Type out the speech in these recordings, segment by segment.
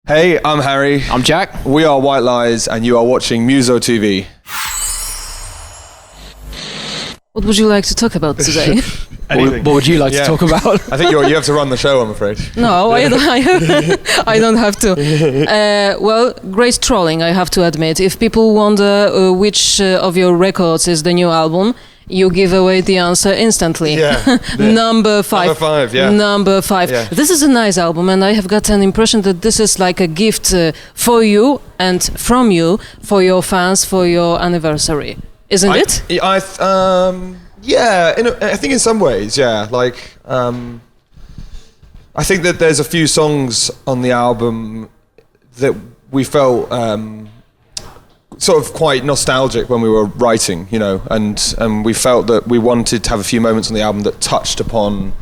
Hey, I'm Harry. I'm Jack. We are White Lies, and you are watching MUZO.TV. What would you like to talk about today? Anything. What would you like to talk about? I think you have to run the show, I'm afraid. No, I don't have to. Well, great trolling, I have to admit. If people wonder which of your records is the new album, you give away the answer instantly. Yeah. Number 5. Number 5, yeah. Number 5. Yeah. This is a nice album, and I have got an impression that this is like a gift for you and from you, for your fans, for your anniversary. Isn't it? Yeah, I think in some ways, yeah. Like, I think that there's a few songs on the album that we felt sort of quite nostalgic when we were writing, you know, and we felt that we wanted to have a few moments on the album that touched upon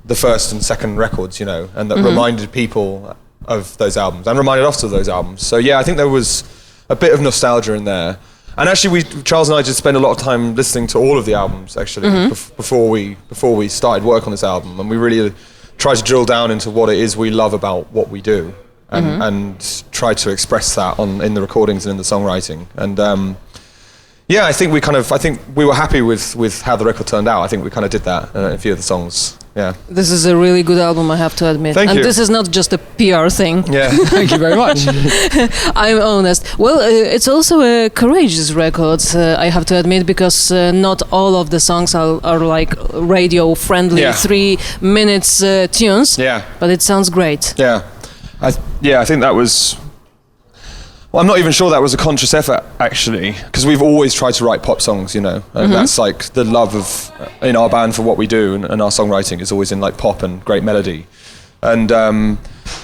the first and second records, you know, and that reminded people of those albums and reminded us of those albums. So yeah, I think there was a bit of nostalgia in there. And actually, Charles and I just spent a lot of time listening to all of the albums, actually, before we started work on this album, and we really tried to drill down into what it is we love about what we do, and try to express that in the recordings and in the songwriting. And yeah, I think we were happy with how the record turned out. I think we kind of did that in a few of the songs. Yeah. This is a really good album, I have to admit. Thank you. And this is not just a PR thing. Yeah. Thank you very much. I'm honest. Well, it's also a courageous record, I have to admit, because not all of the songs are like radio-friendly 3 minutes tunes. Yeah. But it sounds great. Yeah. I think that was... Well, I'm not even sure that was a conscious effort, actually, because we've always tried to write pop songs, you know, and that's like the love of in our band for what we do, and our songwriting is always in like pop and great melody, and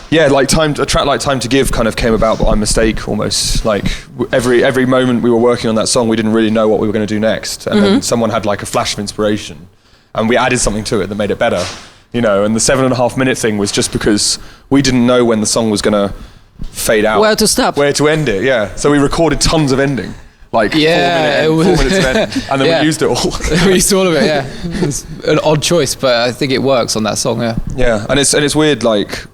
yeah, like a track like Time to Give kind of came about by mistake almost. Like every moment we were working on that song, we didn't really know what we were going to do next, and then someone had like a flash of inspiration, and we added something to it that made it better, you know. And the 7.5 minute thing was just because we didn't know when the song was going to fade out, where to stop, where to end it. Yeah, so we recorded tons of ending, like 4 minutes of end, and then we used it all. We used all of it. Yeah, it's an odd choice, but I think it works on that song. Yeah. Yeah, and it's weird, like,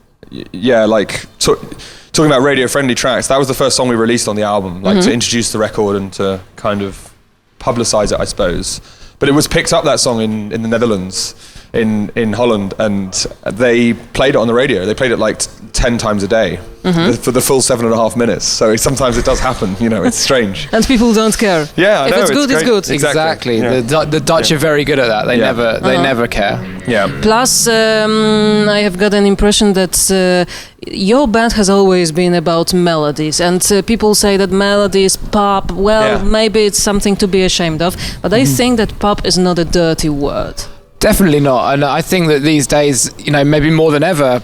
yeah, like talking about radio friendly tracks. That was the first song we released on the album, like to introduce the record and to kind of publicize it, I suppose. But it was picked up, that song, in the Netherlands, in Holland, and they played it on the radio. They played it like 10 times a day for the full 7.5 minutes. So sometimes it does happen, you know, it's strange. And people don't care. Yeah, I know, it's good, it's good. Exactly. Yeah. The Dutch are very good at that. They never care. Yeah. Plus, I have got an impression that your band has always been about melodies, and people say that melody is pop. Well, maybe it's something to be ashamed of, but I think that pop is not a dirty word. Definitely not. And I think that these days, you know, maybe more than ever,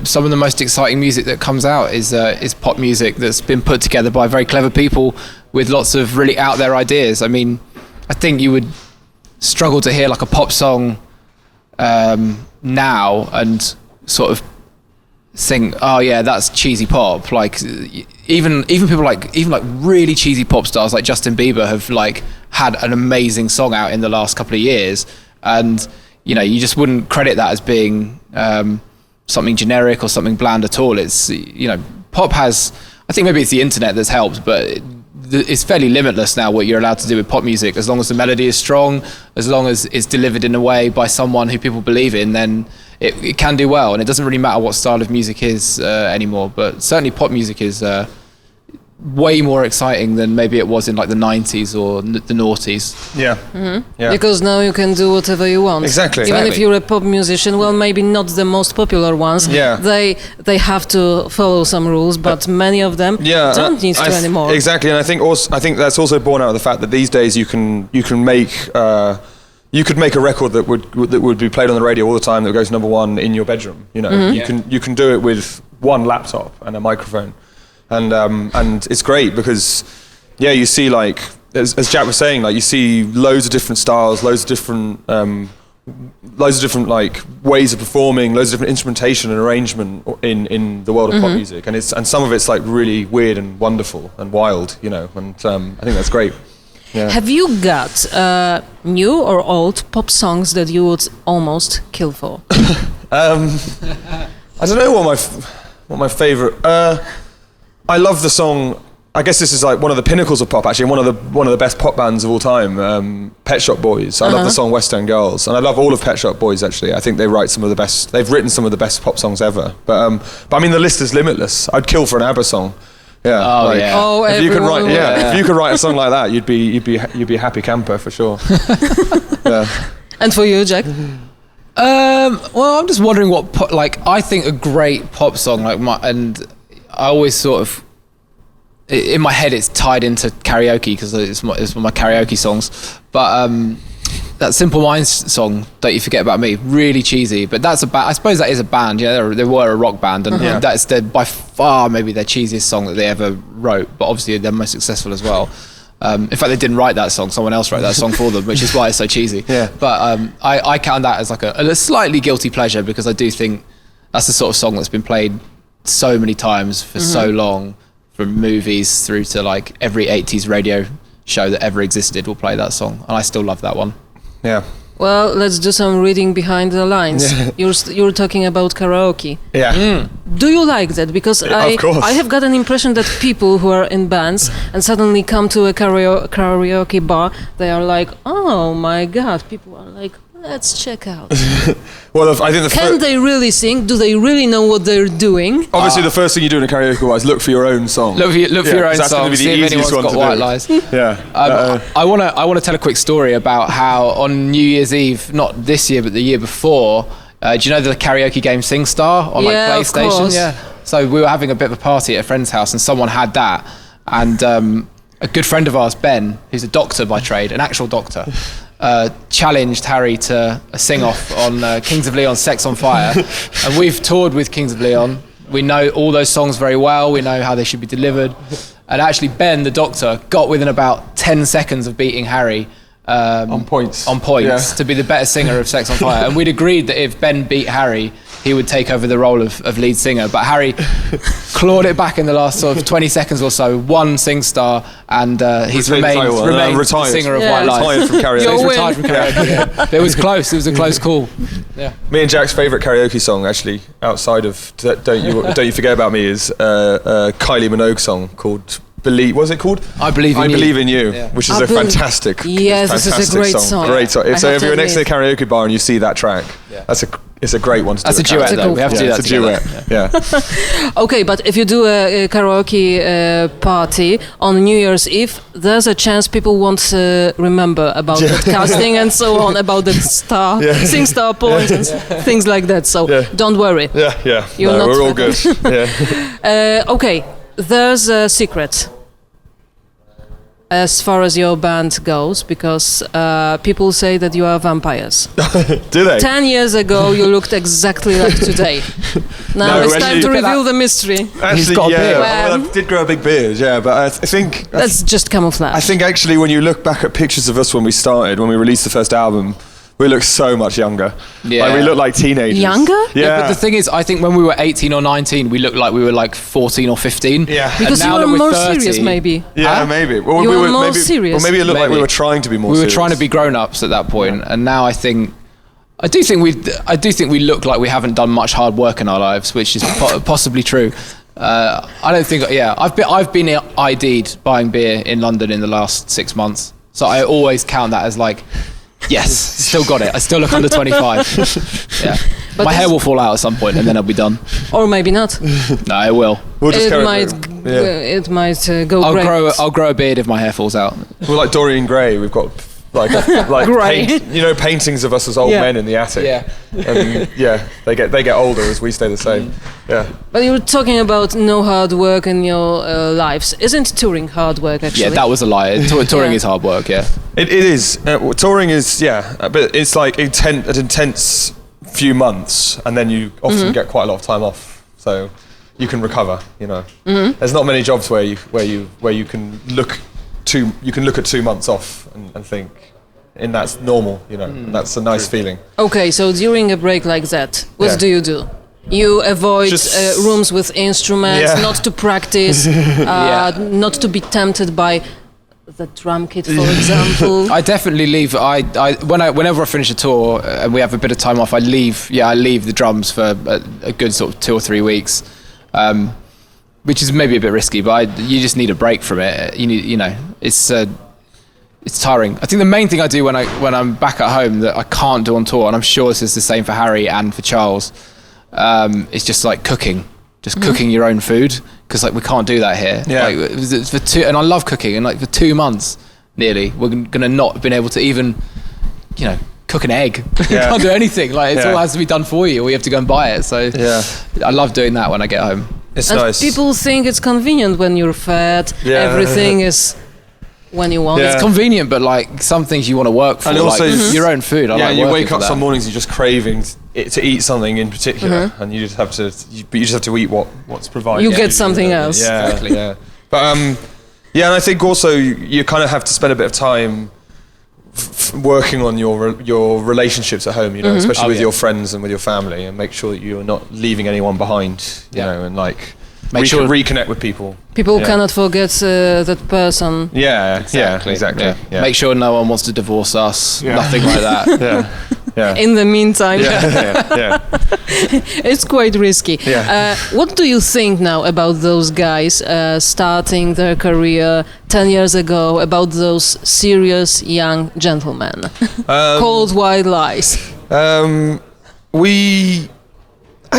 some of the most exciting music that comes out is pop music that's been put together by very clever people with lots of really out there ideas. I mean, I think you would struggle to hear like a pop song now and sort of think, oh yeah, that's cheesy pop. Like even people like really cheesy pop stars like Justin Bieber have like had an amazing song out in the last couple of years, and you know, you just wouldn't credit that as being something generic or something bland at all. It's, you know, pop has, I think maybe it's the internet that's helped, but it's fairly limitless now what you're allowed to do with pop music. As long as the melody is strong, as long as it's delivered in a way by someone who people believe in, then it can do well. And it doesn't really matter what style of music is anymore, but certainly pop music is way more exciting than maybe it was in like the 90s or the noughties. Yeah. Yeah. Because now you can do whatever you want. Exactly. Even if you're a pop musician, well, maybe not the most popular ones. Yeah. They have to follow some rules, but many of them don't need to anymore. Exactly, and I think that's also born out of the fact that these days you can make you could make a record that would be played on the radio all the time that goes number one in your bedroom. You know, you can do it with one laptop and a microphone. And it's great because, yeah, you see, like, as Jack was saying, like, you see loads of different styles, loads of different like ways of performing, loads of different instrumentation and arrangement in the world of pop music, and some of it's like really weird and wonderful and wild, you know, and I think that's great. Yeah. Have you got new or old pop songs that you would almost kill for? I don't know what What my favourite? I love the song. I guess this is like one of the pinnacles of pop, actually. One of the best pop bands of all time, Pet Shop Boys. I love the song West End Girls, and I love all of Pet Shop Boys. Actually, I think they write some of the best. They've written some of the best pop songs ever. But I mean, the list is limitless. I'd kill for an ABBA song. Yeah. Oh like, yeah. Oh, if you could write, everyone. if you could write a song like that, you'd be a happy camper for sure. Yeah. And for you, Jack? Well, I'm just wondering what I think a great pop song and I always sort of in my head it's tied into karaoke because it's one of my karaoke songs. But that Simple Minds song, Don't You Forget About Me, really cheesy. But that's I suppose that is a band. Yeah, they were a rock band, and that's by far maybe their cheesiest song that they ever wrote. But obviously they're most successful as well. In fact, they didn't write that song. Someone else wrote that song for them, which is why it's so cheesy. Yeah. But I count that as like a slightly guilty pleasure because I do think that's the sort of song that's been played so many times for so long, from movies through to like every 80s radio show that ever existed will play that song. And I still love that one. Yeah. Well, let's do some reading behind the lines. You're talking about karaoke. Yeah. Do you like that? Because Of course. I have got an impression that people who are in bands and suddenly come to a karaoke bar, they are like, oh my God, people are like, let's check out. Well, I think Can they really sing? Do they really know what they're doing? obviously the first thing you do in a karaoke bar is look for your own song. Look for your own that's song, gonna be the see if easiest anyone's one got to white do. lies. Yeah. I want to tell a quick story about how on New Year's Eve, not this year but the year before, do you know the karaoke game SingStar on Yeah, of PlayStation? course. Yeah. So we were having a bit of a party at a friend's house and someone had that, and a good friend of ours, Ben, who's a doctor by trade, an actual doctor, challenged Harry to a sing-off on Kings of Leon's Sex on Fire. And we've toured with Kings of Leon. We know all those songs very well. We know how they should be delivered. And actually Ben, the doctor, got within about 10 seconds of beating Harry on points. To be the better singer of Sex on Fire. And we'd agreed that if Ben beat Harry, he would take over the role of lead singer. But Harry clawed it back in the last sort of 20 seconds or so, won SingStar, and he's remained the singer of White Lies. Retired from karaoke. He's retired from karaoke. Yeah. It was close. It was a close call. Yeah. Me and Jack's favourite karaoke song, actually, outside of Don't You Forget About Me, is a Kylie Minogue song called Believe. What's it called? I Believe in You. I Believe in You, Yeah. which is a fantastic. Yes, this is a great song. Great song. I So have if to you're next to the admit. karaoke bar and you see that track, it's a great one to do. That's a duet, karaoke. though. We have to do that it's a together. duet. Yeah. Okay, but if you do a karaoke party on New Year's Eve, there's a chance people won't remember about that casting and so on, about the SingStar points and things like that. So don't worry. Yeah. You're No, not we're all good. Yeah. Okay, there's a secret as far as your band goes, because people say that you are vampires. Do they? 10 years ago, you looked exactly like today. Now No, it's when time you to look at reveal the mystery. Actually, got a beard. Well, I did grow a big beard, but I think That's just camouflage. I think actually when you look back at pictures of us when we started, when we released the first album, we look so much younger. Yeah. Like we look like teenagers. Younger? Yeah. But the thing is, I think when we were 18 or 19, we looked like we were like 14 or 15. Yeah. Because And you now were that we're more 30, serious, maybe. Yeah, maybe. Well, You we were were more maybe, serious. Or maybe it looked like we Maybe. were trying to be more We serious. were trying to be grown-ups at that point, and now I do think we look like we haven't done much hard work in our lives, which is possibly true. I don't think. Yeah, I've been ID'd buying beer in London in the last 6 months, so I always count that as like, yes, still got it. I still look under 25. Yeah, But my hair this- will fall out at some point, and then I'll be done. Or maybe not. No, it will. We'll just It carry might, on. Yeah. it might go great. I'll grow a beard if my hair falls out. We're like Dorian Gray. We've got like Grey. paintings of us as old men in the attic. Yeah. And they get older as we stay the same. Yeah. But you were talking about no hard work in your lives. Isn't touring hard work, actually? Yeah, that was a lie. Touring Yeah. is hard work. Yeah. It is. Touring is, but it's like an intense few months, and then you often get quite a lot of time off, so you can recover. You know, there's not many jobs where you can look at 2 months off and think, and that's normal. You know, and that's a nice feeling. Okay, so during a break like that, what do? You avoid Just- rooms with instruments, Yeah. not to practice, not to be tempted by the drum kit, for example. I definitely leave. Whenever I finish a tour and we have a bit of time off, I leave the drums for a good sort of 2 or 3 weeks. which is maybe a bit risky, but you just need a break from it. You know, it's tiring. I think the main thing I do when I'm back at home that I can't do on tour, and I'm sure this is the same for Harry and for Charles, is just like cooking. Just cooking your own food, because like we can't do that here. Yeah. Like, for 2, and I love cooking, and like for 2 months nearly, we're gonna not have been able to even, you know, cook an egg. We can't do anything. Like it all has to be done for you, or you have to go and buy it. So I love doing that when I get home. It's and nice. people think it's convenient when you're fat. Everything is when you want. It's convenient, but like some things you want to work for, and also like your own food. I like you wake up that. some mornings you're just craving to eat something in particular, and you just have to eat what's provided. You get something else. Yeah, exactly. Yeah, but and I think also you kind of have to spend a bit of time working on your relationships at home, you know, especially with your friends and with your family, and make sure that you're not leaving anyone behind, you know, and like reconnect with people. People cannot forget that person. Yeah, exactly. Yeah. Make sure no one wants to divorce us. Nothing like that. Yeah. In the meantime, Yeah. it's quite risky. Yeah. What do you think now about those guys starting their career 10 years ago, about those serious young gentlemen called White Lies? I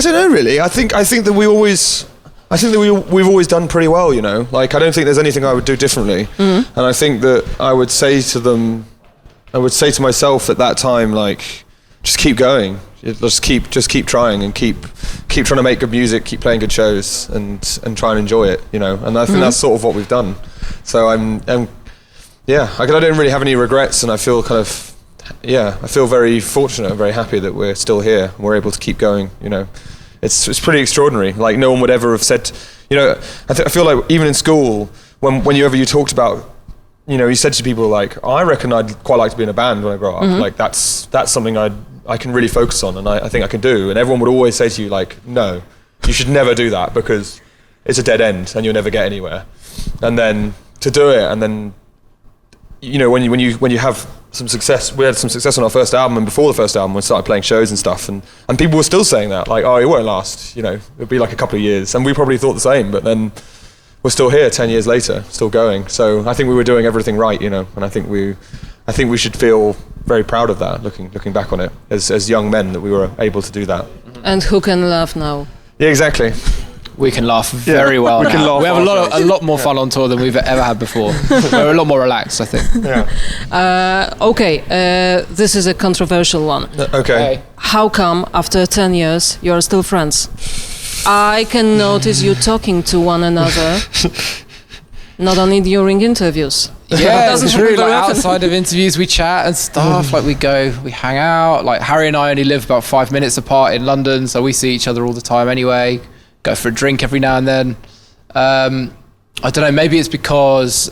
don't know really. I think that we've always done pretty well, you know. Like I don't think there's anything I would do differently. And I think that I would say to myself at that time, like, just keep going. Just keep trying and keep trying to make good music, keep playing good shows, and try and enjoy it, you know. And I think that's sort of what we've done. So I don't really have any regrets, and I feel I feel very fortunate and very happy that we're still here and we're able to keep going, you know. It's pretty extraordinary. Like no one would ever have said, you know, I feel like even in school, whenever you talked about, you know, you said to people like, I reckon I'd quite like to be in a band when I grow up. Like that's something I can really focus on, and I think I can do. And everyone would always say to you like, no, you should never do that because it's a dead end and you'll never get anywhere. And then to do it, and then, you know, when you have some success, we had some success on our first album, and before the first album we started playing shows and stuff, and people were still saying that, like, oh, it won't last, you know, it'll be like a couple of years, and we probably thought the same, but then we're still here 10 years later, still going. So I think we were doing everything right, you know, and I think we should feel very proud of that, looking back on it as young men, that we were able to do that. And who can laugh now? Yeah, exactly. We can laugh very well now. We have a lot more fun on tour than we've ever had before. We're a lot more relaxed, I think. This is a controversial one. Okay. How come after 10 years you are still friends? I can notice you talking to one another, not only during interviews. Yeah, it's true. Like outside of interviews, we chat and stuff. Like we hang out. Like Harry and I only live about 5 minutes apart in London, so we see each other all the time anyway. Go for a drink every now and then. I don't know, maybe it's because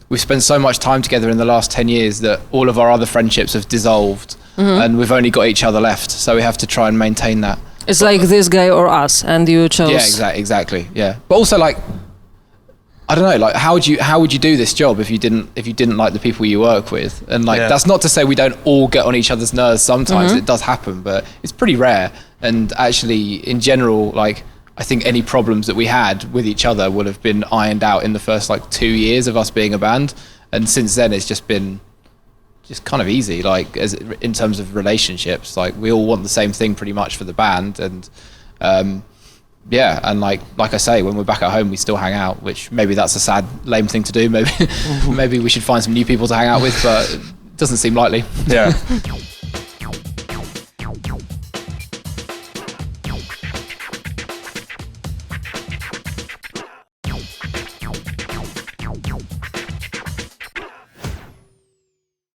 we've spent so much time together in the last 10 years that all of our other friendships have dissolved, and we've only got each other left, so we have to try and maintain that. It's like this guy or us, and you chose. Yeah, exactly. Yeah, but also like, I don't know, like how would you do this job if you didn't like the people you work with? And like that's not to say we don't all get on each other's nerves. Sometimes it does happen, but it's pretty rare. And actually, in general, like I think any problems that we had with each other would have been ironed out in the first like 2 years of us being a band. And since then, it's just been kind of easy. Like as in terms of relationships, like we all want the same thing pretty much for the band, and and like I say, when we're back at home, we still hang out. Which maybe that's a sad, lame thing to do. Maybe we should find some new people to hang out with, but it doesn't seem likely. Yeah.